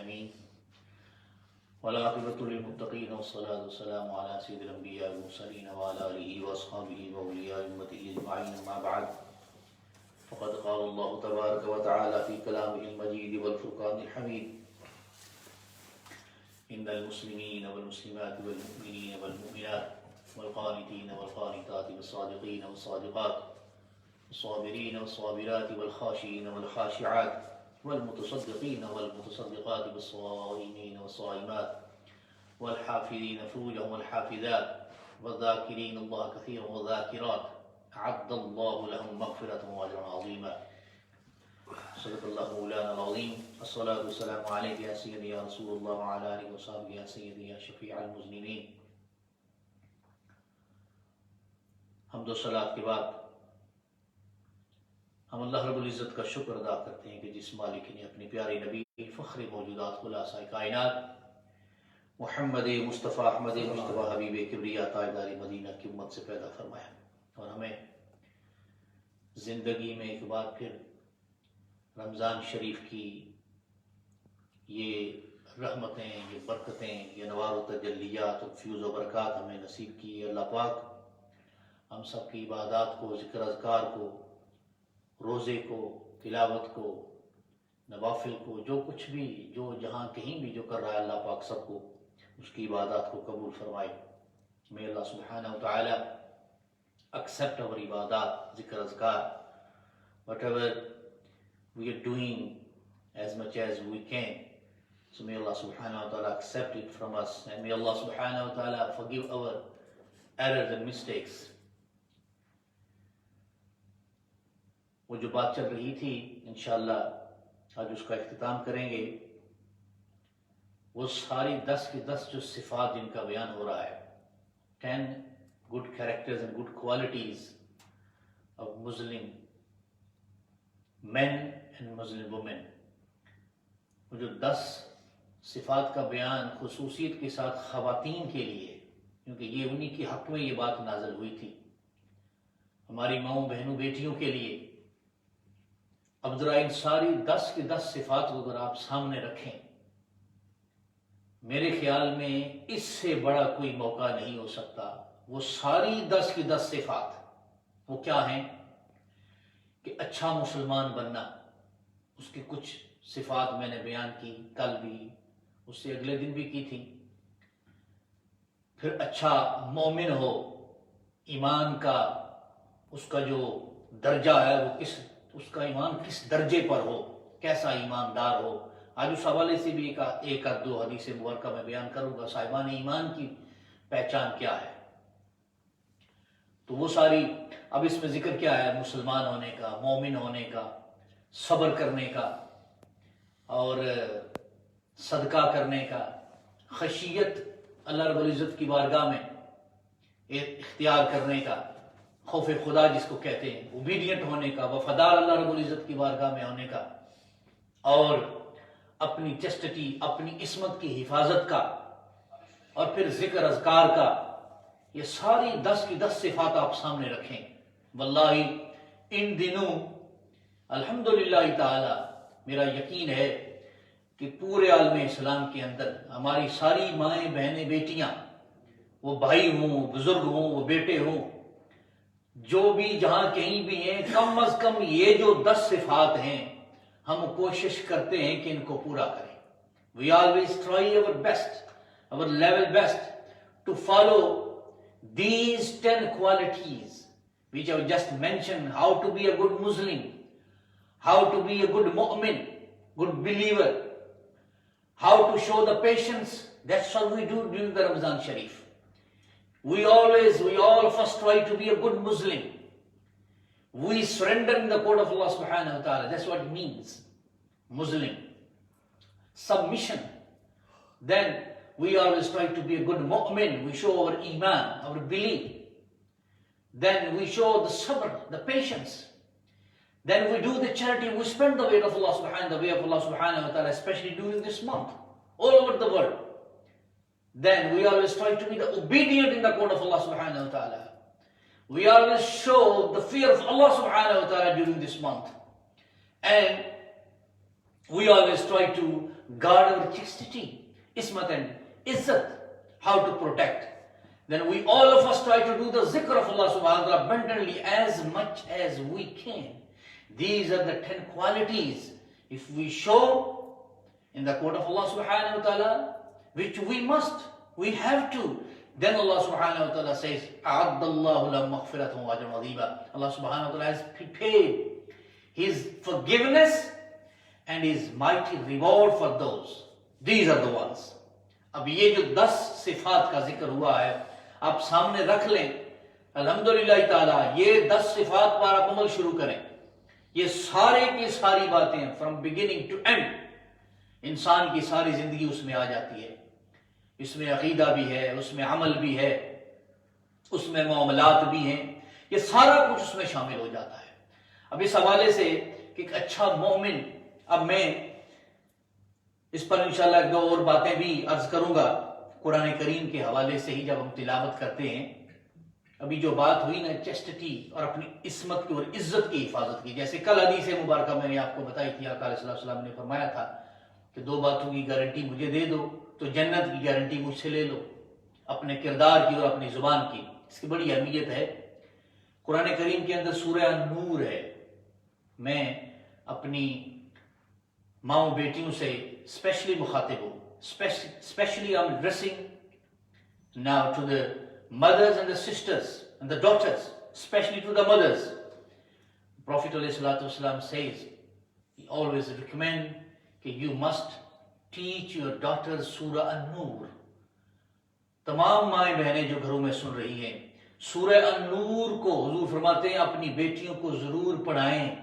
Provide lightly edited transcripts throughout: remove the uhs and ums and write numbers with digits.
أمين والعاقبة للمتقين والصلاة والسلام على سيد الأنبياء والمرسلين وعلى آله وأصحابه وأولياء أمته أجمعين أما بعد فقد قال الله تبارك وتعالى في كلامه المجيد والفرقان الحميد إن المسلمين والمسلمات والمؤمنين والمؤمنات والقانتين والقانتات والصادقين والصادقات والصابرين والصابرات والخاشعين والخاشعات والمتصدقين والمتصدقات والصائمين والصائمات والحافظين فروجهم والحافظات والذاكرين الله كثيرا والذاكرات أعد الله لهم مغفرة وأجرا عظيما. صدق الله مولانا العظيم. الصلاة والسلام عليك يا سيدي يا رسول الله وعلى آله وصحبه يا سيدي يا شفيع المذنبين. حمد و صلاۃ کے بعد ہم اللہ رب العزت کا شکر ادا کرتے ہیں کہ جس مالک نے اپنے پیارے نبی فخر موجودات خلاصہ کائنات محمد مصطفیٰ احمد مصطفیٰ حبیب کبریا تاجدار مدینہ کی امت سے پیدا فرمایا اور ہمیں زندگی میں ایک بار پھر رمضان شریف کی یہ رحمتیں، یہ برکتیں، یہ نوار و تجلیات اور فیوز و برکات ہمیں نصیب کی. اللہ پاک ہم سب کی عبادات کو، ذکر اذکار کو، روزے کو، تلاوت کو، نوافل کو، جو کچھ بھی، جو جہاں کہیں بھی جو کر رہا ہے، اللہ پاک سب کو اس کی عبادات کو قبول فرمائے. May Allah subhanahu wa ta'ala accept our ibadat, zikr azkar, whatever we are doing as much as we can. So may Allah subhanahu wa ta'ala accept it from us, and may Allah subhanahu wa ta'ala forgive our errors and mistakes. وہ جو بات چل رہی تھی انشاءاللہ آج اس کا اختتام کریں گے. وہ ساری 10 کی 10 جو صفات جن کا بیان ہو رہا ہے، 10 good characters and good qualities of Muslim men and Muslim women. وہ جو 10 صفات کا بیان خصوصیت کے ساتھ خواتین کے لیے، کیونکہ یہ انہی کے حق میں یہ بات نازل ہوئی تھی، ہماری ماؤں بہنوں بیٹیوں کے لیے. اب ذرا ان ساری 10 کی 10 صفات کو اگر آپ سامنے رکھیں، میرے خیال میں اس سے بڑا کوئی موقع نہیں ہو سکتا. وہ ساری 10 کی 10 صفات وہ کیا ہیں کہ اچھا مسلمان بننا. اس کی کچھ صفات میں نے بیان کی، کل بھی، اس سے اگلے دن بھی کی تھی. پھر اچھا مومن ہو، ایمان کا اس کا جو درجہ ہے وہ اس کا ایمان کس درجے پر ہو، کیسا ایماندار ہو. آج اس حوالے سے بھی ایک آدھ دو حدیث مبارکہ میں بیان کروں گا، صاحبان ایمان کی پہچان کیا ہے. تو وہ ساری اب اس میں ذکر کیا ہے، مسلمان ہونے کا، مومن ہونے کا، صبر کرنے کا، اور صدقہ کرنے کا، خشیت اللہ رب العزت کی بارگاہ میں اختیار کرنے کا، خوف خدا جس کو کہتے ہیں، اوبیڈینٹ ہونے کا، وفادار اللہ رب العزت کی بارگاہ میں ہونے کا، اور اپنی چسٹٹی، اپنی عصمت کی حفاظت کا، اور پھر ذکر اذکار کا. یہ ساری 10 کی 10 صفات آپ سامنے رکھیں. واللہ ان دنوں الحمدللہ تعالی میرا یقین ہے کہ پورے عالم اسلام کے اندر ہماری ساری مائیں بہنیں بیٹیاں، وہ بھائی ہوں، بزرگ ہوں، وہ بیٹے ہوں، جو بھی جہاں کہیں بھی ہیں، کم از کم یہ جو 10 صفات ہیں ہم کوشش کرتے ہیں کہ ان کو پورا کریں. We always try our best, our level best to follow these 10 qualities which I just mentioned. How to be a good Muslim, how to be a good mu'min, good believer, how to show the patience. That's what we do during the Ramzan Sharif. We all first try to be a good Muslim. We surrender in the court of Allah subhanahu wa ta'ala. That's what it means, Muslim. Submission. Then we always try to be a good mu'min. We show our iman, our belief. Then we show the sabr, the patience. Then we do the charity. We spend the way of Allah subhanahu wa ta'ala, especially during this month, all over the world. Then we always try to be the obedient in the court of Allah subhanahu wa ta'ala. We always show the fear of Allah subhanahu wa ta'ala during this month. And We always try to guard our chastity, ismat and izzat, how to protect. Then we all of us try to do the zikr of Allah subhanahu wa ta'ala abundantly as much as we can. These are the 10 qualities if we show in the court of Allah subhanahu wa ta'ala, which we have to, then Allah subhanahu wa ta'ala says, أَعَدَّ اللَّهُ لَهُمْ مَغْفِرَةً وَأَجْرًا عَظِيمًا. Allah subhanahu wa ta'ala has prepared His forgiveness and His mighty reward for those. These are the ones. اب یہ جو 10 صفات کا ذکر ہوا ہے آپ سامنے رکھ لیں. الحمدللہ تعالیٰ یہ 10 صفات پر آپ عمل شروع کریں. یہ سارے کی ساری باتیں فرام بگننگ ٹو اینڈ انسان کی ساری زندگی اس میں آ جاتی ہے. اس میں عقیدہ بھی ہے, اس میں عمل بھی ہے, اس میں معاملات بھی ہیں, یہ سارا کچھ اس میں شامل ہو جاتا ہے. اب اس حوالے سے کہ ایک اچھا مومن, اب میں اس پر انشاءاللہ ایک دو اور باتیں بھی عرض کروں گا قرآن کریم کے حوالے سے ہی جب ہم تلاوت کرتے ہیں. ابھی جو بات ہوئی نا چیسٹی اور اپنی عصمت کی اور عزت کی حفاظت کی, جیسے کل حدیث مبارکہ میں نے آپ کو بتائی تھی, آقا علیہ الصلوۃ والسلام نے فرمایا تھا کہ 2 باتوں کی گارنٹی مجھے دے دو تو جنت کی گارنٹی مجھ سے لے لو, اپنے کردار کی اور اپنی زبان کی. اس کی بڑی اہمیت ہے. قرآن کریم کے اندر سورہ نور ہے. میں اپنی ماؤں بیٹیوں سے اسپیشلی مخاطب ہوں. Especially I'm addressing now to the mothers and the sisters and the daughters, especially to the mothers. Prophet ﷺ says, he always recommend that you must teach your daughters Surah An-Nur. تمام مائیں بہنیں جو گھروں میں سن رہی ہیں, سورہ النور کو حضور فرماتے ہیں اپنی بیٹیوں کو ضرور پڑھائیں,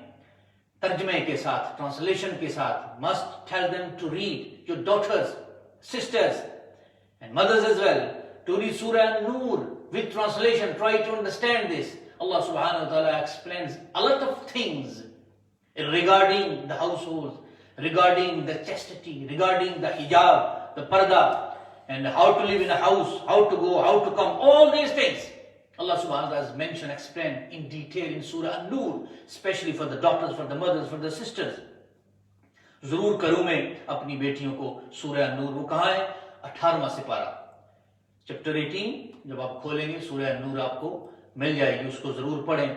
ترجمے کے ساتھ, ٹرانسلیشن کے ساتھ. Must tell them to read, your daughters, sisters and mothers as well, to read Surah An-Nur with translation. Try to understand this. Allah subhanahu wa ta'ala explains a lot of things regarding the household, regarding the chastity, regarding the hijab, the parda, and how to live in a house, how to go, how to come, all these things. Allah subhanahu wa ta'ala has mentioned, explained in detail in Surah An-Nur, especially for the daughters, for the mothers, for the sisters. ضرور کروں میں اپنی بیٹیوں کو سورہ النور. وہ کہاں ہے؟ 18واں سپارہ, چیپٹر 18. جب آپ کھولیں گے سورہ النور آپ کو مل جائے گی, اس کو ضرور پڑھیں.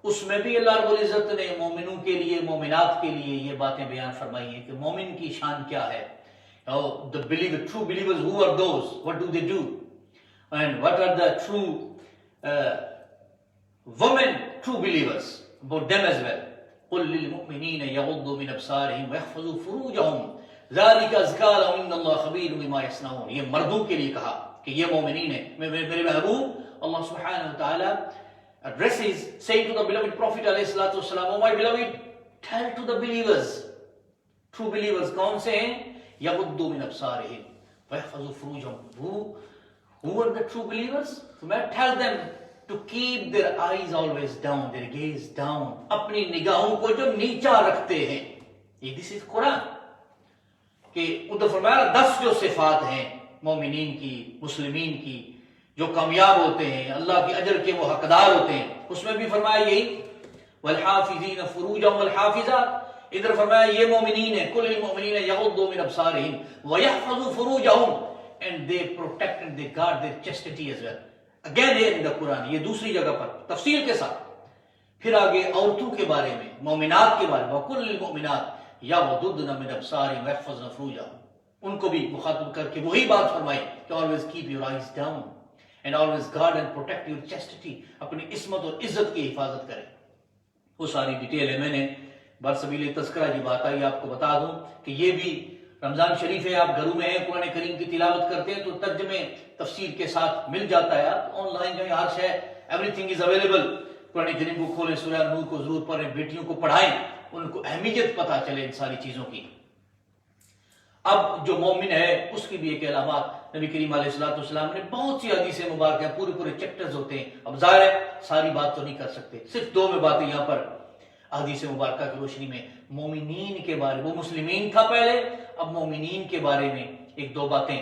اس میں بھی اللہ رب العزت نے مومنوں کے لیے, مومنات کے لیے یہ باتیں بیان فرمائی ہیں کہ مومن کی شان کیا ہے. The believer, true believers, who are those? What do they do? And what are the true women, true believers? About them as well. قل للمؤمنين يغضوا من ابصارهم ويحفظوا فروجهم ذلك ازكى لهم ان الله خبير بما يصنعون. یہ مردوں کے لیے کہا کہ یہ مومنین ہیں. میرے محبوب, Allah subhanahu wa ta'ala addresses, saying to the beloved Prophet alayhi salatu wasalam, oh my beloved, tell to the believers, true believers کون سے ہیں؟ يغضوا من ابصارهم ويحفظوا فروجهم. Who are the true believers? So may I tell them to keep their eyes always down, their gaze down, اپنی نگاہوں کو جو نیچا رکھتے ہیں. This is Quran. کہ ادھر فرمایا 10 جو صفات ہیں مومنین کی, مسلمین کی, جو کامیاب ہوتے ہیں, اللہ کے اجر کے وہ حقدار ہوتے ہیں. اس میں بھی فرمایا یہی والحافظین فروجهم والحافظات. ادھر فرمایا یہ مومنین ہیں, کل المؤمنین یغضوا من ابصارهم ويحفظوا فروجهم, and they protect and they guard their chastity as well. Again here in the Quran, یہ دوسری جگہ پر تفصیل کے ساتھ. پھر آگے عورتوں کے بارے میں, مومنات کے بارے میں, وَكُلِّ الْمُؤْمِنَاتِ يَغْضُضْنَ مِنْ أَبْصَارِهِنَّ وَيَحْفَظْنَ فُرُوجَهُنَّ. ان کو بھی مخاطب کر کے وہی بات فرمائی کہ always keep your eyes down and always guard and protect your chastity. اپنی عصمت اور عزت کی حفاظت کریں. وہ ساری ڈیٹیل ہے. میں نے برسبیل تذکرہ جی بات آئی آپ کو بتا دوں کہ یہ بھی رمضان شریف ہے, آپ گھروں میں ہیں, قرآن کریم کی تلاوت کرتے ہیں تو ترجمے تفسیر کے ساتھ مل جاتا ہے. آپ آن لائن جو ہے ہر شے, ایوری تھنگ از اویلیبل. قرآن کریم کو کھولیں, سورہ نور کو ضرور پڑھیں, بیٹیوں کو پڑھائیں, ان کو اہمیت پتہ چلے ان ساری چیزوں کی. اب جو مومن ہے اس کی بھی ایک علامات نبی کریم علیہ الصلوۃ والسلام نے بہت سی حدیثیں مبارکہ ہیں, پورے چیپٹرز ہوتے ہیں. اب ظاہر ہے ساری بات تو نہیں کر سکتے, صرف 2 میں باتیں یہاں پر حدیث مبارکہ کی روشنی میں. مومنین کے بارے, وہ مسلمین تھا پہلے, اب مومنین کے بارے میں 1-2 باتیں.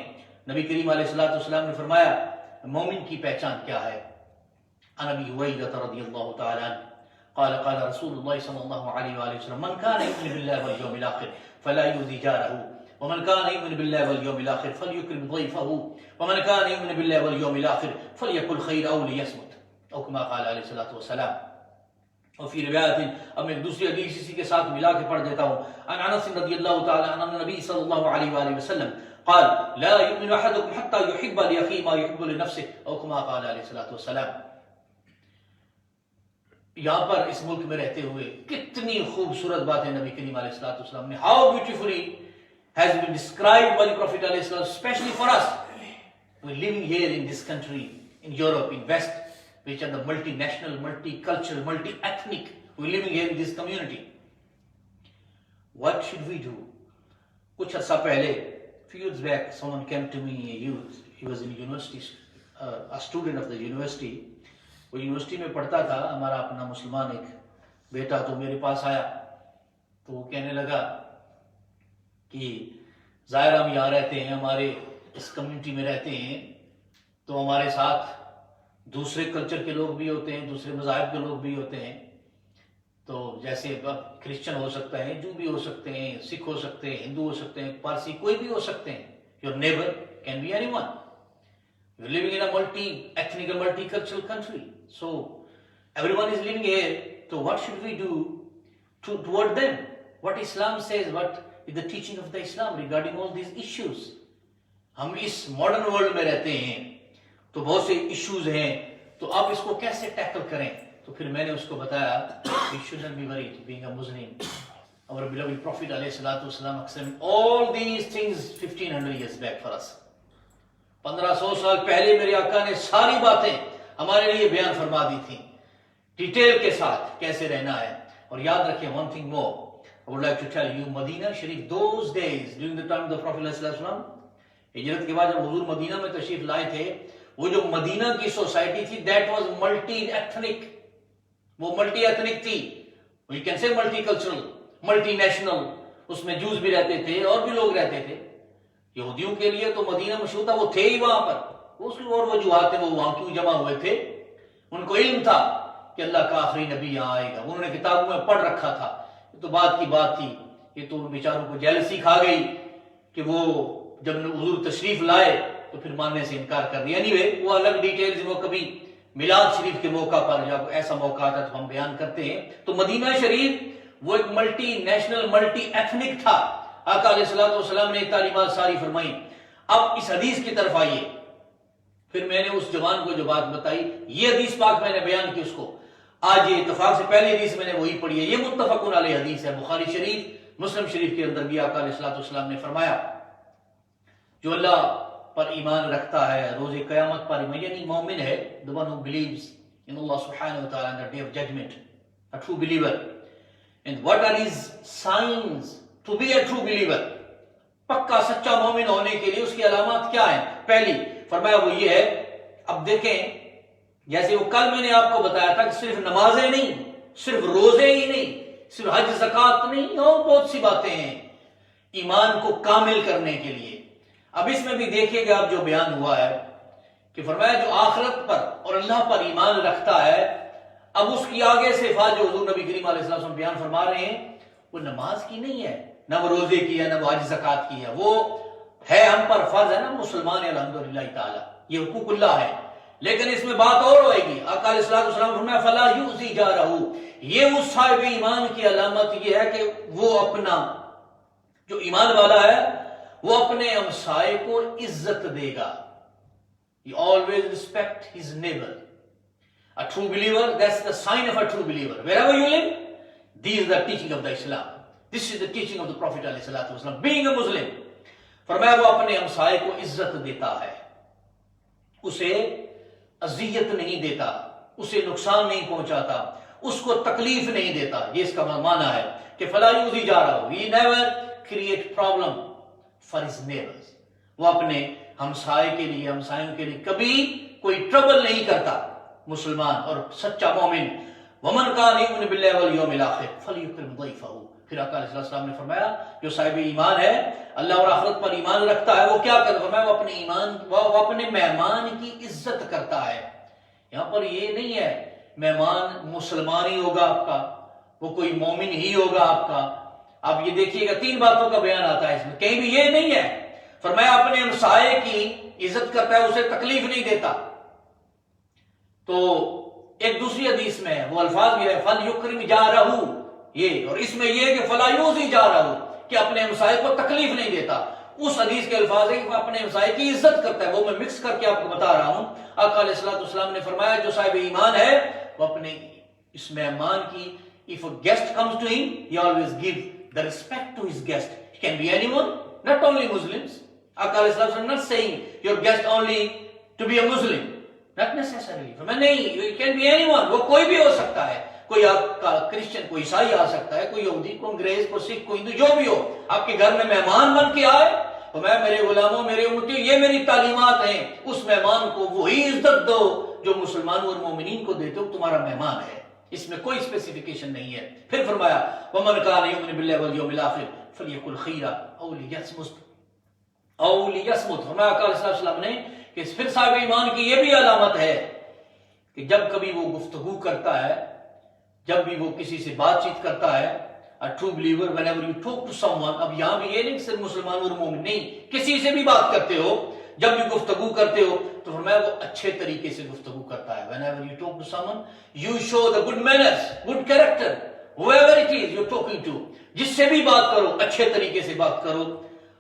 نبی کریم علیہ الصلوۃ والسلام نے فرمایا مومن کی پہچان کیا ہے. عن ابی ہریرہ رضی اللہ تعالی عنہ قال قال رسول اللہ صلی اللہ علیہ وآلہ وسلم من كان يؤمن بالله واليوم الآخر فلا يؤذي جاره ومن كان يؤمن بالله واليوم الآخر فليكرم ضيفه ومن كان يؤمن بالله واليوم الآخر فليقل خير أو ليصمت أو كما قال عليه الصلاة والسلام. اور فی روایت، اب میں دوسری حدیث اسی کے ساتھ ملا کے پڑھ دیتا ہوں. عن انس رضی اللہ تعالی عنہ النبی صلی اللہ علیہ وآلہ وسلم قال لا يؤمن احدكم حتى يحب لاخيه ما يحب لنفسه او كما قال علیہ الصلوۃ والسلام. یہاں پر اس ملک میں رہتے ہوئے کتنی خوبصورت باتیں نبی کریم علیہ الصلوۃ والسلام نے how beautifully has been described by the Prophet علیہ السلام, especially for us. We're living here in this country, in Europe, in West, which are the multinational, multicultural, multi-ethnic. We're living here in this community. What should we do? Kuch arsa pehle, few years back, someone came to me, a youth. He was in university, a student of the university. وہ university میں پڑھتا تھا. ہمارا اپنا مسلمان ایک بیٹا تو میرے پاس آیا تو وہ کہنے لگا کہ ظاہر ہم یہاں رہتے ہیں, ہمارے اس کمیونٹی میں رہتے ہیں, تو ہمارے ساتھ دوسرے کلچر کے لوگ بھی ہوتے ہیں, دوسرے مذاہب کے لوگ بھی ہوتے ہیں. تو جیسے کرسچن ہو سکتا ہے, جو بھی ہو سکتے ہیں, سکھ ہو سکتے ہیں, ہندو ہو سکتے ہیں, پارسی کوئی بھی ہو سکتے ہیں. Your neighbour can be anyone. We're living in a multi-ethnic and multicultural country. So everyone is living here. So what should we do toward them? What Islam says, what is the teaching of the Islam regarding all these issues? ہم اس modern world میں رہتے ہیں تو بہت سے issues ہیں, تو آپ اس کو کیسے ٹیکل کریں؟ تو پھر میں نے اس کو بتایا we shouldn't be worried being a Muslim. Our beloved Prophet علیہ الصلوۃ والسلام explained all these things 1500 years back for us. 1500 سال پہلے میرے آقا نے ساری باتیں ہمارے لیے بیان فرما دی تھیں ڈیٹیل کے ساتھ کیسے رہنا ہے. اور یاد رکھیں one thing more I would like to tell you, Medina Sharif those days during the time of the Prophet علیہ السلام, ہجرت کے بعد جب حضور مدینہ میں تشریف لائے تھے, وہ جو مدینہ کی سوسائٹی تھی that was multi ethnic, وہ ملٹی ایتھنک تھی. we can say multi cultural, multi national. اس میں جوز بھی رہتے تھے اور بھی لوگ رہتے تھے. یہودیوں کے لیے تو مدینہ مشہور تھا, وہ تھے ہی وہاں پر, اس کی اور وجوہات ہیں, وہ وہاں کیوں جمع ہوئے تھے. ان کو علم تھا کہ اللہ کا آخری نبی یہاں آئے گا, انہوں نے کتابوں میں پڑھ رکھا تھا. یہ تو بات کی بات تھی, یہ تو بیچاروں کو جیلسی کھا گئی کہ وہ جب حضور تشریف لائے تو پھر ماننے سے انکار کر دیا. اینی وہ الگ ڈیٹیلز وہ کبھی میلاد شریف کے موقع پر جب ایسا موقع آتا تو ہم بیان کرتے ہیں. تو مدینہ شریف وہ ایک ملٹی نیشنل ملٹی ایتھنک تھا. آقا علیہ الصلوۃ والسلام نے تعلیمات ساری فرمائی. اب اس حدیث کی طرف آئیے. پھر میں نے اس جوان کو جو بات بتائی, یہ حدیث پاک میں نے بیان کی اس کو. آج یہ اتفاق سے پہلی حدیث میں نے وہی پڑھی ہے, یہ متفق علیہ حدیث ہے, بخاری شریف مسلم شریف کے اندر بھی آقا علیہ الصلوۃ والسلام نے فرمایا جو اللہ پر ایمان رکھتا ہے, روز قیامت پر ایمان, یعنی مومن ہے, the one who believes in Allah subhanahu wa ta'ala and the day of judgment, a true believer. And what are his signs to be a true believer? پکا سچا مومن ہونے کے لیے اس کی علامات کیا ہیں؟ پہلی فرمایا وہ یہ ہے, اب دیکھیں جیسے وہ کل میں نے آپ کو بتایا تھا کہ صرف نمازیں نہیں, صرف روزے ہی نہیں, صرف حج زکوٰۃ نہیں, اور بہت سی باتیں ہیں ایمان کو کامل کرنے کے لیے. اب اس میں بھی دیکھیے گا اب جو بیان ہوا ہے کہ فرمایا جو آخرت پر اور اللہ پر ایمان رکھتا ہے, اب اس کی آگے سے فات جو حضور نبی کریم علیہ السلام بیان فرما رہے ہیں وہ نماز کی نہیں ہے, نہ وہ روزے کی ہے, نہ وہ حج زکوٰۃ کی ہے. وہ ہے ہم پر فرض ہے نا, مسلمان ہے الحمدللہ تعالی, یہ حقوق اللہ ہے. لیکن اس میں بات اور ہوئے گی. آقا علیہ الصلوۃ والسلام فرمایا فلا یؤذی جارہ, یہ اس صاحب ایمان کی علامت یہ ہے کہ وہ اپنا جو ایمان والا ہے وہ اپنے ہمسائے کو عزت دے گا. He always respect his neighbor. A true believer, that's the sign of a true believer. Wherever you live, this is the teaching of the Islam. This is the teaching of the Prophet علیہ الصلوۃ والسلام. Being a Muslim, فرمایا وہ اپنے ہمسائے کو عزت دیتا ہے, اسے اذیت نہیں دیتا, اسے نقصان نہیں پہنچاتا, اس کو تکلیف نہیں دیتا. یہ اس کا معنی ہے کہ فلا یؤذی جارہ, he never create problem for his neighbors. وہ اپنے ہمسائے کے لیے, ہمسایوں کے لیے کبھی کوئی ٹربل نہیں کرتا. مسلمان اور سچا مومن, ومن کان یؤمن باللہ والیوم الآخر فلیکرم ضیفہ. پھر آقا علیہ السلام نے فرمایا جو صاحب ایمان ہے, اللہ اور آخرت پر ایمان رکھتا ہے, وہ کیا کرتا ہے؟ فرمایا وہ اپنے ایمان, وہ اپنے مہمان کی عزت کرتا ہے. یہاں پر یہ نہیں ہے مہمان مسلمان ہی ہوگا آپ کا, وہ کوئی مومن ہی ہوگا آپ کا, آپ یہ دیکھیے گا 3 باتوں کا بیان آتا ہے اس میں، کہیں بھی یہ نہیں ہے فرمایا اپنے ہمسائے کی عزت کرتا ہے، اسے تکلیف نہیں دیتا. تو ایک دوسری حدیث میں وہ الفاظ بھی ہے فَلْيُكْرِمْ جَارَهُ، یہ اور اس میں یہ کہ فَلَا يُؤْذِ جَارَهُ، کہ اپنے ہمسائے کو تکلیف نہیں دیتا. اس حدیث کے الفاظ ہے کہ وہ اپنے ہمسائے کی عزت کرتا ہے، وہ میں مکس کر کے آپ کو بتا رہا ہوں. آقا علیہ الصلوۃ والسلام نے فرمایا جو صاحب ایمان ہے وہ اپنے اس مہمان کی if a guest comes to him he always give the respect to his guest. It can be anyone, not only Muslims. Aqā alayhi salatu wasalam not saying your guest only to be a Muslim, not necessarily. فرمایا نہیں، it can be anyone، وہ کوئی بھی ہو سکتا ہے، کوئی آپ کا کرسچن، کوئی عیسائی آ سکتا ہے، کوئی یہودی، کوئی انگریز، کوئی سکھ، کوئی ہندو، جو بھی ہو آپ کے گھر میں مہمان بن کے آئے. فرمایا میرے غلاموں، میرے امتیوں، یہ میری تعلیمات ہیں، اس مہمان کو وہی عزت دو جو مسلمانوں اور مومنین کو دیتے ہو، تمہارا مہمان ہے، اس میں کوئی اسپیسیفیکیشن نہیں ہے. پھر فرمایا وَمَنْ كَانَ يُؤْمِنُ بِاللَّهِ وَالْيَوْمِ الْآخِرِ فَلْيَقُلْ خَيْرًا أَوْ لِيَصْمُتْ. فرمایا آقا علیہ السلام نے کہ پھر صاحب ایمان کی یہ بھی علامت ہے کہ جب کبھی وہ گفتگو کرتا ہے، جب بھی وہ کسی سے بات چیت کرتا ہے، a true believer whenever you talk to someone، اب یہاں بھی یہ نہیں صرف مسلمان اور مومن نہیں، کسی سے بھی بات کرتے ہو، جب بھی گفتگو کرتے ہو تو فرمایا وہ اچھے طریقے سے گفتگو کرتا ہے. whenever you talk to someone you show the good manners, good character, whoever it is you're talking to، جس سے بھی بات کرو اچھے طریقے سے بات کرو.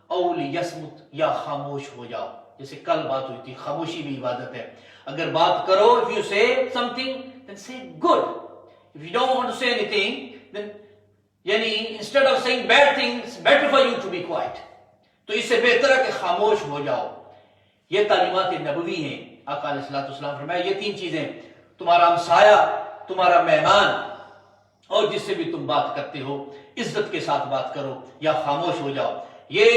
او لیصمت، یا خاموش ہو جاؤ، جیسے کل بات ہوئی تھی، خاموشی بھی عبادت ہے. اگر بات کرو if you say something then say good، if you don't want to say anything then یعنی instead of saying bad things better for you to be quiet، تو اس سے بہتر ہے کہ خاموش ہو جاؤ. یہ تعلیمات نبوی ہیں. آقا علیہ الصلوۃ والسلام فرمایا یہ 3 چیزیں، تمہارا ہمسایہ، تمہارا مہمان، اور جس سے بھی تم بات کرتے ہو عزت کے ساتھ بات کرو یا خاموش ہو جاؤ. یہ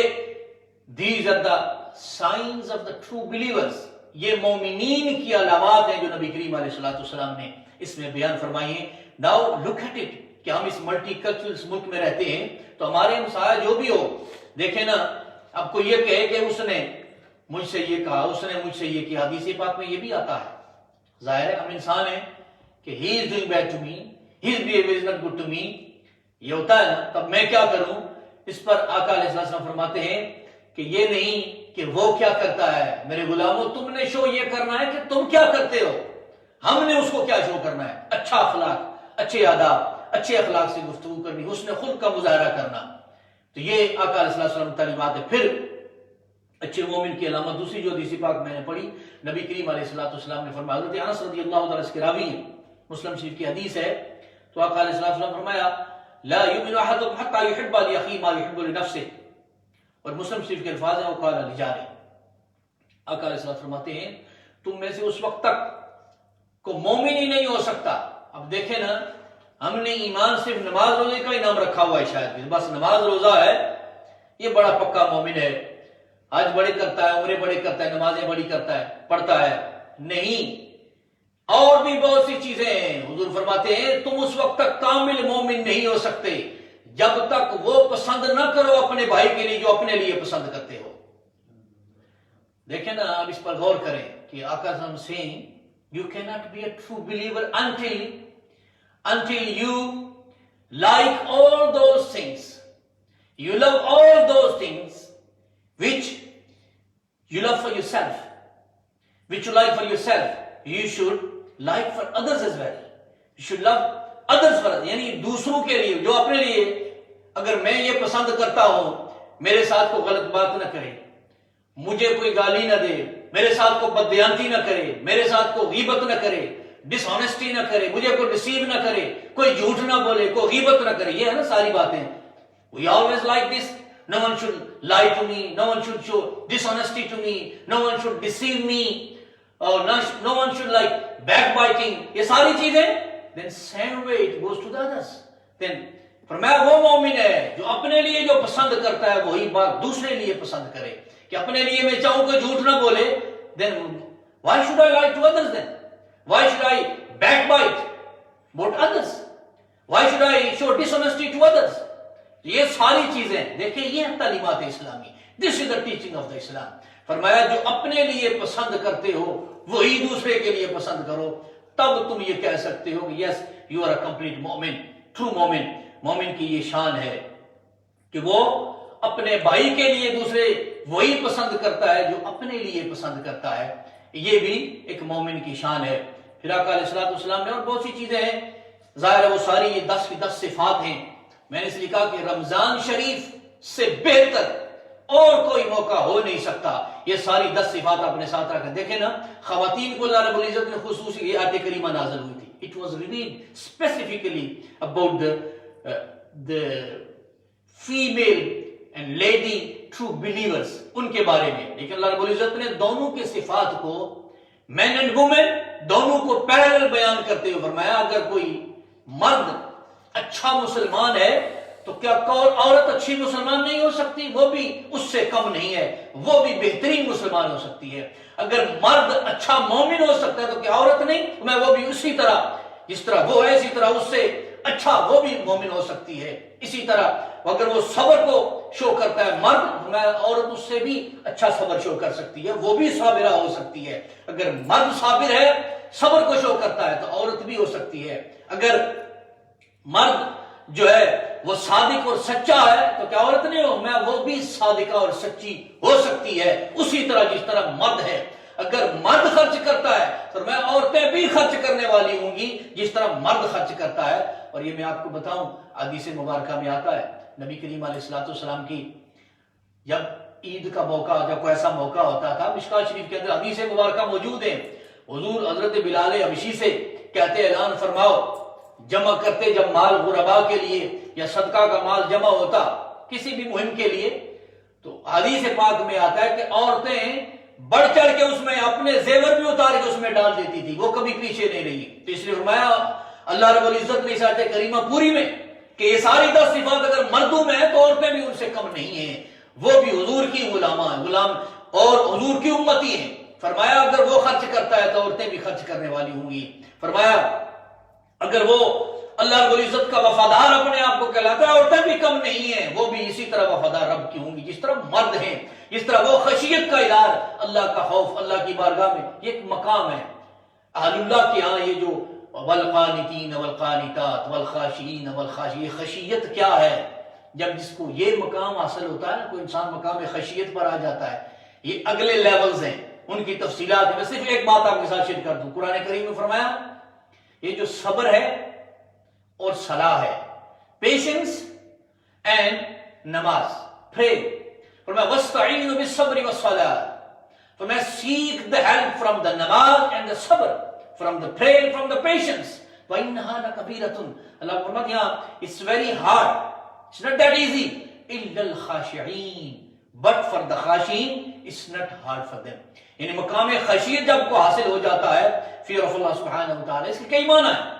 these are the signs of the true believers، یہ مومنین کی علامات ہیں جو نبی کریم علیہ الصلوۃ والسلام نے اس میں بیان فرمائی ہیں. now look at it کہ ہم اس ملٹی کلچرل ملک میں رہتے ہیں تو ہمارے ہمسایہ جو بھی ہو، دیکھیں نا، اب کوئی یہ کہے کہ اس نے مجھ سے یہ کہا، اس نے مجھ سے یہ کیا، حدیث پاک میں یہ بھی آتا ہے. ظاہر ہے ہم انسان ہیں کہ he is doing bad to me, his behavior is not good to me، یہ ہوتا ہے نا، تب میں کیا کروں؟ اس پر آقا علیہ السلام فرماتے ہیں کہ یہ نہیں کہ وہ کیا کرتا ہے، میرے غلاموں تم نے شو یہ کرنا ہے کہ تم کیا کرتے ہو، ہم نے اس کو کیا شو کرنا ہے، اچھا اخلاق، اچھے آداب، اچھے اخلاق سے گفتگو کرنی، حسن خلق کا مظاہرہ کرنا. تو یہ آقا علیہ السلام تعلیمات ہے. پھر اچھے مومن کی علامت دوسری جو حدیث پاک میں نے پڑھی، نبی کریم علیہ السلام نے فرمایا، حضرت انس رضی اللہ تعالیٰ عنہ کے راوی ہیں، مسلم شریف کی حدیث ہے، تو آقا علیہ السلام نے فرمایا لا یؤمن احدکم حتی یحب لاخیہ ما یحب لنفسہ، اور مسلم شریف کے الفاظ ہیں وقال لجارہ. آقا علیہ السلام فرماتے ہیں تم میں سے اس وقت تک کو مومن ہی نہیں ہو سکتا. اب دیکھیں نا، ہم نے ایمان صرف نماز روزے کا ہی نام رکھا ہوا ہے، شاید بس نماز روزہ ہے یہ بڑا پکا مومن ہے، حج بڑے کرتا ہے، عمرے بڑے کرتا ہے، نمازیں بڑی کرتا ہے، پڑھتا ہے. نہیں، اور بھی بہت سی چیزیں ہیں. حضور فرماتے ہیں تم اس وقت تک کامل مومن نہیں ہو سکتے جب تک وہ پسند نہ کرو اپنے بھائی کے لیے جو اپنے لیے پسند کرتے ہو. دیکھیں نا، اب اس پر غور کریں کہ آقا صلی اللہ علیہ وسلم saying you cannot be a true believer until you like all those things, you love all those things which you love for yourself, which you like for yourself, you should like for others as well. You should love others for others، یعنی دوسروں کے لیے جو اپنے لیے. اگر میں یہ پسند کرتا ہوں میرے ساتھ کو غلط بات نہ کرے، مجھے کوئی گالی نہ دے، میرے ساتھ کو بددیانتی نہ کرے، میرے ساتھ کو غیبت نہ کرے، ڈس آنیسٹی نہ کرے، مجھے کوئی ڈسیو نہ کرے، کوئی جھوٹ نہ بولے، کوئی غیبت نہ کرے، یہ ہے نا ساری باتیں. We always like this. No one should lie to me, no one should show dishonesty to me, no one should deceive me, no one should like backbiting. یہ ساری چیزیں then same way it goes to the others. Then فرمایا وہ مومن ہے جو اپنے لیے جو پسند کرتا ہے وہی بات دوسرے لیے پسند کرے. کہ اپنے لیے میں چاہوں کہ جھوٹ نہ بولے، then why should I lie to others then? Why should I backbite about others? Why should I show dishonesty to others? یہ ساری چیزیں دیکھیں، یہ ہے تعلیمات اسلامی. This is the teaching of the Islam. فرمایا جو اپنے لیے پسند کرتے ہو وہی دوسرے کے لیے پسند کرو، تب تم یہ کہہ سکتے ہو کہ yes you are a complete مومن، true مومن. مومن کی یہ شان ہے. کہ وہ اپنے بھائی کے لیے دوسرے وہی پسند کرتا ہے جو اپنے لیے پسند کرتا ہے. یہ بھی ایک مومن کی شان ہے. پھر آقا علیہ الصلوۃ والسلام نے اور بہت سی چیزیں ہیں، ظاہر ہے وہ ساری یہ 10 کی 10 صفات ہیں. میں نے اس لیے کہا کہ رمضان شریف سے بہتر اور کوئی موقع ہو نہیں سکتا. یہ ساری 10 صفات اپنے ساتھ رکھ دیکھیں نا. خواتین کو اللہ رب العزت نے خصوصی یہ آیت کریمہ نازل ہوئی تھی. It was revealed specifically about the female and lady true believers، ان کے بارے میں. لیکن اللہ رب العزت نے دونوں کے صفات کو مین اینڈ وومن دونوں کو پیرلل بیان کرتے ہوئے فرمایا اگر کوئی مرد اچھا مسلمان ہے تو کیا عورت اچھی مسلمان نہیں ہو سکتی؟ وہ بھی اس سے کم نہیں ہے، وہ بھی بہترین مسلمان ہو سکتی ہے. اگر مرد اچھا مومن ہو سکتا ہے تو کیا عورت نہیں؟ میں وہ بھی اسی طرح جس طرح وہ ہے اسی طرح اس سے اچھا وہ بھی مومن ہو سکتی ہے. اسی طرح اگر وہ صبر کو شو کرتا ہے مرد، میں عورت اس سے بھی اچھا صبر شو کر سکتی ہے، وہ بھی صابرہ ہو سکتی ہے. اگر مرد صابر ہے صبر کو شو کرتا ہے تو عورت بھی ہو سکتی ہے. اگر مرد جو ہے وہ صادق اور سچا ہے تو کیا عورت نہیں ہو؟ میں وہ بھی صادقہ اور سچی ہو سکتی ہے اسی طرح جس طرح مرد ہے. اگر مرد خرچ کرتا ہے تو میں عورتیں بھی خرچ کرنے والی ہوں گی جس طرح مرد خرچ کرتا ہے. اور یہ میں آپ کو بتاؤں حدیث مبارکہ میں آتا ہے نبی کریم علیہ الصلوۃ والسلام کی جب عید کا موقع، جب کوئی ایسا موقع ہوتا تھا، مشکوٰۃ شریف کے اندر حدیث مبارکہ موجود ہیں. حضور حضرت بلال حبشی سے کہتے اعلان فرماؤ، جمع کرتے جب مال غربا کے لیے یا صدقہ کا مال جمع ہوتا کسی بھی مہم کے لیے، تو حدیث پاک میں آتا ہے کہ عورتیں بڑھ چڑھ کے اس میں اپنے زیور بھی اتار کے اس میں ڈال دیتی تھی، وہ کبھی پیچھے نہیں رہی. تو اس لیے فرمایا اللہ رب العزت نے اس آیت کریمہ پوری میں کہ یہ ساری 10 صفات اگر مردوں میں ہیں تو عورتیں بھی ان سے کم نہیں ہیں، وہ بھی حضور کی غلام اور حضور کی امتی ہیں. فرمایا اگر وہ خرچ کرتا ہے تو عورتیں بھی خرچ کرنے والی ہوں گی. فرمایا اگر وہ اللہ رب العزت کا وفادار اپنے آپ کو کہلاتا ہے عورتیں بھی کم نہیں ہیں، وہ بھی اسی طرح وفادار رب کی ہوں گی جس طرح مرد ہیں. جس طرح وہ خشیت کا ادار، اللہ کا خوف، اللہ کی بارگاہ میں یہ ایک مقام ہے. اہل اللہ کے ہاں یہ جو والقانتین والقانتات والخاشعین والخاشعین، یہ خشیت کیا ہے؟ جب جس کو یہ مقام حاصل ہوتا ہے نا، کوئی انسان مقام خشیت پر آ جاتا ہے. یہ اگلے لیولز ہیں، ان کی تفصیلات میں صرف ایک بات آپ کے ساتھ شیئر کر دوں. قرآن کریم میں فرمایا یہ جو صبر ہے اور صلاح ہے، پیشنس اینڈ نماز، پرے، فرمایا وَاسْتَعِينُوا بِالصَّبْرِ وَالصَّلَاةِ، فرمایا seek the help from the namaz and the sabr، from the prayer, from the patience. وَإِنَّهَا لَكَبِيرَةٌ، اللہ فرماتا ہے یہاں it's very hard, it's not that easy. إِلَّا الْخَاشِعِينَ، but for the خاشعین it's not hard for them. یعنی مقام خشیت جب کو حاصل ہو جاتا ہے fear of اللہ سبحانہ وتعالی، اس کے کئی معنی ہیں.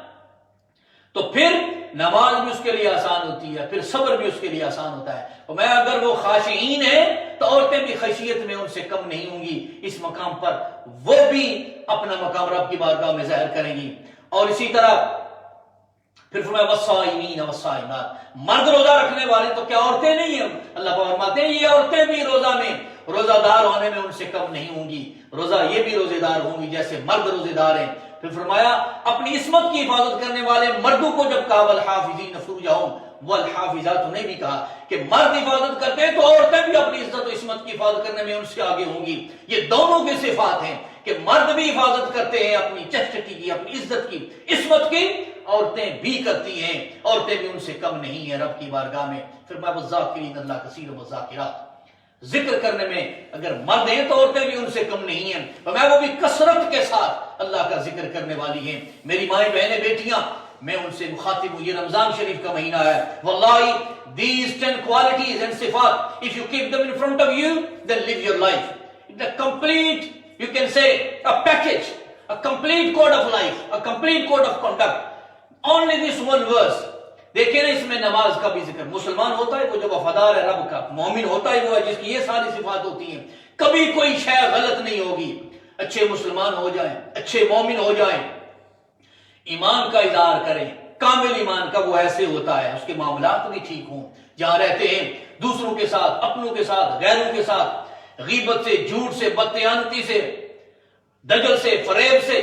تو پھر نماز بھی اس کے لیے آسان ہوتی ہے، پھر صبر بھی اس کے لیے آسان ہوتا ہے. اور میں اگر وہ خاشعین ہیں تو عورتیں بھی خشیت میں ان سے کم نہیں ہوں گی. اس مقام پر وہ بھی اپنا مقام رب کی بارگاہ میں ظاہر کریں گی. اور اسی طرح پھر فرمایا والصائمین والصائمات، مرد روزہ رکھنے والے تو کیا عورتیں نہیں ہیں؟ اللہ فرماتے ہیں یہ عورتیں بھی روزہ میں، روزہ دار ہونے میں ان سے کم نہیں ہوں گی. روزہ یہ بھی روزے دار ہوں گی جیسے مرد روزے دار ہیں. پھر فرمایا اپنی عصمت کی حفاظت کرنے والے مردوں کو جب کہا والحافظین فروجہم والحافظات، انہیں بھی کہا کہ مرد حفاظت کرتے ہیں تو عورتیں بھی اپنی عزت و عصمت کی حفاظت کرنے میں ان سے آگے ہوں گی. یہ دونوں کی صفات ہیں کہ مرد بھی حفاظت کرتے ہیں اپنی چسٹی کی، اپنی عزت کی، عصمت کی، عورتیں بھی کرتی ہیں، عورتیں بھی ان سے کم نہیں ہیں رب کی بارگاہ میں. فرمایا والذاکرین اللہ کثیر والذاکرات، ذکر کرنے میں اگر مرد ہیں تو عورتیں بھی ان سے کم نہیں ہیں. فرمایا وہ بھی کثرت کے ساتھ اللہ کا ذکر کرنے والی ہیں. میری مائیں بہنیں بیٹیاں، میں ان سے مخاطب ہوں، یہ رمضان شریف کا مہینہ ہے. واللہ these 10 qualities and صفات if you keep them in front of you then live your life. It's a complete, you can say a package, a complete code of life, a complete code of conduct. Only this one verse. دیکھیں نا اس میں نماز کا بھی ذکر. مسلمان ہوتا ہے وہ جو وفادار ہے رب کا، مومن ہوتا ہے وہ ہے جس کی یہ ساری صفات ہوتی ہیں. کبھی کوئی شے غلط نہیں ہوگی. اچھے مسلمان ہو جائیں، اچھے مومن ہو جائیں، ایمان کا اظہار کریں. کامل ایمان کا وہ ایسے ہوتا ہے اس کے معاملات بھی ٹھیک ہوں، جہاں رہتے ہیں دوسروں کے ساتھ، اپنوں کے ساتھ، غیروں کے ساتھ، غیبت سے، جھوٹ سے، بددیانتی سے، دجل سے، فریب سے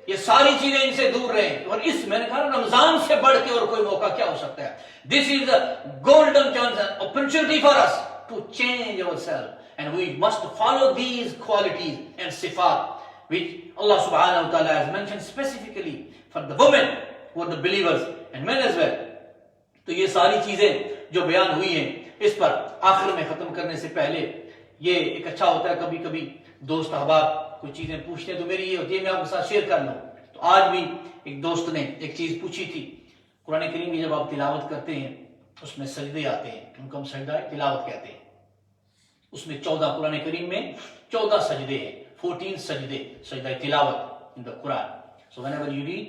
یہ ساری چیزیں ان سے دور رہیں. اور اس میں نے کہا رمضان سے بڑھ کے اور کوئی موقع کیا ہو سکتا ہے. This is a golden chance and opportunity for us to change ourselves, and we must follow these qualities and sifat which Allah subhanahu wa ta'ala has mentioned specifically for the women who are the believers and men as well. تو یہ ساری چیزیں جو بیان ہوئی ہیں اس پر آخر میں ختم کرنے سے پہلے یہ ایک اچھا ہوتا ہے کبھی کبھی دوست احباب کوئی چیزیں پوچھتے ہیں تو میری یہ ہوتی ہے میں آپ کے ساتھ شیئر کر لوں. تو آج بھی ایک دوست نے ایک چیز پوچھی تھی. قرآن کریم کی جب آپ تلاوت کرتے ہیں اس میں سجدے آتے ہیں, ان کو ہم سجدہ تلاوت کہتے ہیں. اس میں 14 قرآن کریم میں 14 سجدے ہیں, 14 سجدے, سجدہ تلاوت in the Quran. So whenever you read,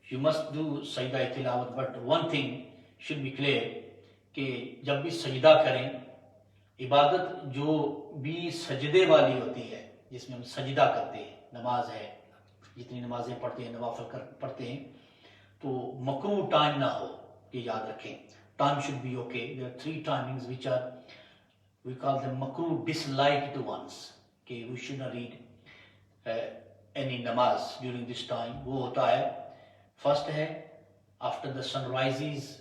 you must do سجدہ تلاوت. But one thing should be clear کہ جب بھی سجدہ کریں, عبادت جو بھی سجدے والی ہوتی ہے جس میں ہم سجدہ کرتے ہیں, نماز ہے, جتنی نمازیں پڑھتے ہیں نوافل پڑھتے ہیں, تو مکروہ ٹائم نہ ہو, یہ یاد رکھیں. Time should be okay. There are 3 timings which are, we call them makruh, disliked ones, کہ we should not read any namaz during this time. وہ ہوتا ہے, first ہے after the sun rises,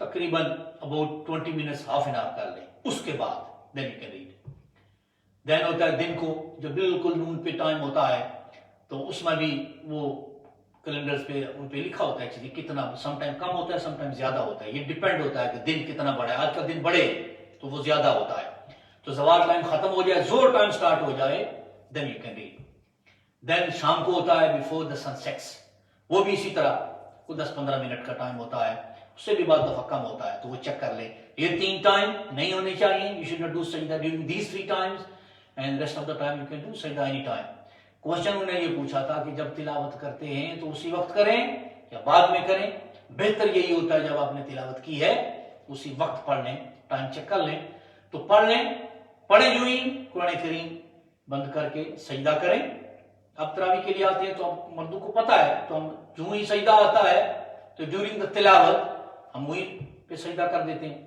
تقریباً about 20 minutes, half an hour کر لیں, اس کے بعد then you can read. دین ہوتا ہے دن کو, جو بالکل نون پہ ٹائم ہوتا ہے, تو اس میں بھی وہ کیلنڈرز پہ ان پہ لکھا ہوتا ہے چیزیں کتنا, سم ٹائم کم ہوتا ہے سم ٹائم زیادہ ہوتا ہے. یہ ڈیپینڈ ہوتا ہے کہ دن کتنا بڑا ہے. آج کا دن بڑے تو وہ زیادہ ہوتا ہے. تو زوال ٹائم ختم ہو جائے, زور ٹائم سٹارٹ ہو جائے, دین یو کین ریڈ. دین شام کو ہوتا ہے بیفور دا سن سیٹس, وہ بھی اسی طرح کوئی 10-15 منٹ کا ٹائم ہوتا ہے, اس سے بھی بعض دفعہ کم ہوتا ہے, تو وہ چیک کر لیں. یہ 3 ٹائم نہیں ہونے چاہیے. یو شوڈ ناٹ ڈو سجدہ during these 3 Times, and rest of the time you can do سجدہ اینی ٹائم. کوشچن انہوں نے یہ پوچھا تھا کہ جب تلاوت کرتے ہیں تو اسی وقت کریں یا بعد میں کریں. بہتر یہی ہوتا ہے جب آپ نے تلاوت کی ہے اسی وقت پڑھ لیں, ٹائم چیک کر لیں تو پڑھ لیں. پڑھیں جو ہی قرآن کریم بند کر کے سجدہ کریں. اب تراویح کے لیے آتے ہیں تو مردوں کو پتہ ہے, تو ہم جو ہی سجدہ آتا ہے تو ڈیورنگ دا تلاوت ہم وہی پہ سجدہ کر دیتے ہیں.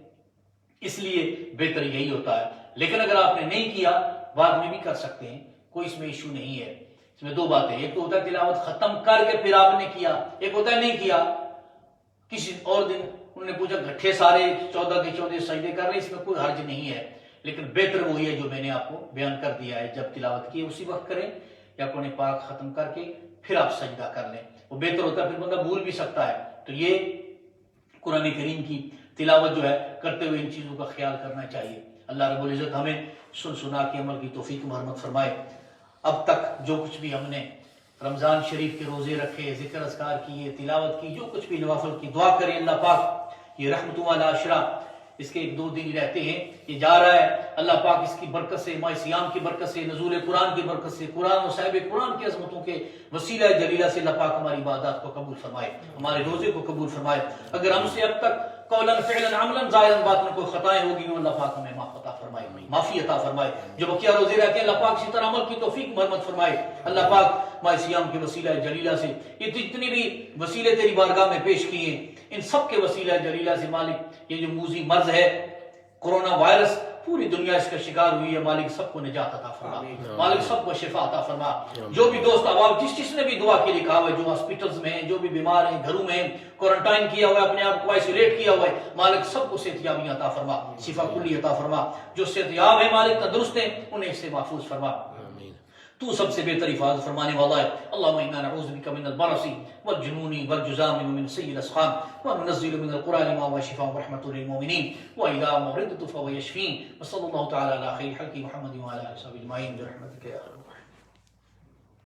اس لیے بہتر یہی ہوتا ہے. لیکن اگر آپ نے نہیں کیا بعد میں بھی کر سکتے ہیں, کوئی اس میں ایشو نہیں ہے. اس میں 2 باتیں, ایک تو ہوتا ہے تلاوت ختم کر کے پھر آپ نے کیا, ایک ہوتا ہے نہیں کیا کسی اور دن انہوں نے پوچھا گھٹے سارے 14 کے 14 سجدے کر رہے, اس میں کوئی حرج نہیں ہے. لیکن بہتر وہی ہے جو میں نے آپ کو بیان کر دیا ہے, جب تلاوت کی اسی وقت کریں یا قرآن پاک ختم کر کے پھر آپ سجدہ کر لیں, وہ بہتر ہوتا ہے. پھر بندہ بھول بھی سکتا ہے. تو یہ قرآن کریم کی تلاوت جو ہے کرتے ہوئے ان چیزوں کا خیال کرنا چاہیے. اللہ رب العزت ہمیں سنا کے عمل کی توفیق مرحمت فرمائے. اب تک جو کچھ بھی ہم نے رمضان شریف کے روزے رکھے, ذکر اذکار کیے, تلاوت کی, جو کچھ بھی نوافل کی, دعا کریں اللہ پاک یہ رحمتوں والا عشرہ اس کے 1-2 دن رہتے ہیں, یہ جا رہا ہے. اللہ پاک اس کی برکت سے, ماہ صیام کی برکت سے, نزول قرآن کی برکت سے, قرآن و صاحب قرآن کی عظمتوں کے وسیلہ جلیلہ سے اللہ پاک ہماری عبادات کو قبول فرمائے, ہمارے روزے کو قبول فرمائے. اگر ہم سے اب تک قولاً فعلاً عملاً ظاہراً باطناً کوئی خطائیں ہوگی اللہ پاک ہمیں معافی عطا فرمائے. جو بقیہ روزے رہتے ہیں اللہ پاک اسی طرح عمل کی توفیق مرحمت فرمائے. اللہ پاک ماہ صیام کے وسیلہ جلیلہ سے یہ جتنی بھی وسیلے تیری بارگاہ میں پیش کیے ان سب کے وسیلہ جلیلہ سے مالک یہ جو موذی مرض ہے کورونا وائرس, پوری دنیا اس کا شکار ہوئی ہے, مالک سب کو نجات عطا فرما, مالک سب کو شفا عطا فرما. جو بھی دوست احباب جس نے بھی دعا کے لیے کہا ہوا ہے, جو ہاسپٹلز میں ہیں, جو بھی بیمار ہیں, گھروں میں کوارنٹائن کیا ہوا ہے, اپنے آپ کو آئسولیٹ کیا ہوا ہے, مالک سب کو صحت یابی عطا فرما, شفا کلی عطا فرما. جو صحت یاب ہے مالک تندرست ہیں انہیں اس سے محفوظ فرما. تو سب سے بہتر حفاظت فرمانے والا ہے. اللهم انا نعوذ بك من البرص والجنون والجذام ومن سيء الاسقام وننزل من القران ما هو شفاء ورحمه للمؤمنين واذا مرضت فهو يشفين. وصلى الله تعالى على خير خلق محمد وعلى اله وصحبه اجمعين برحمتك يا ارحم الراحمين.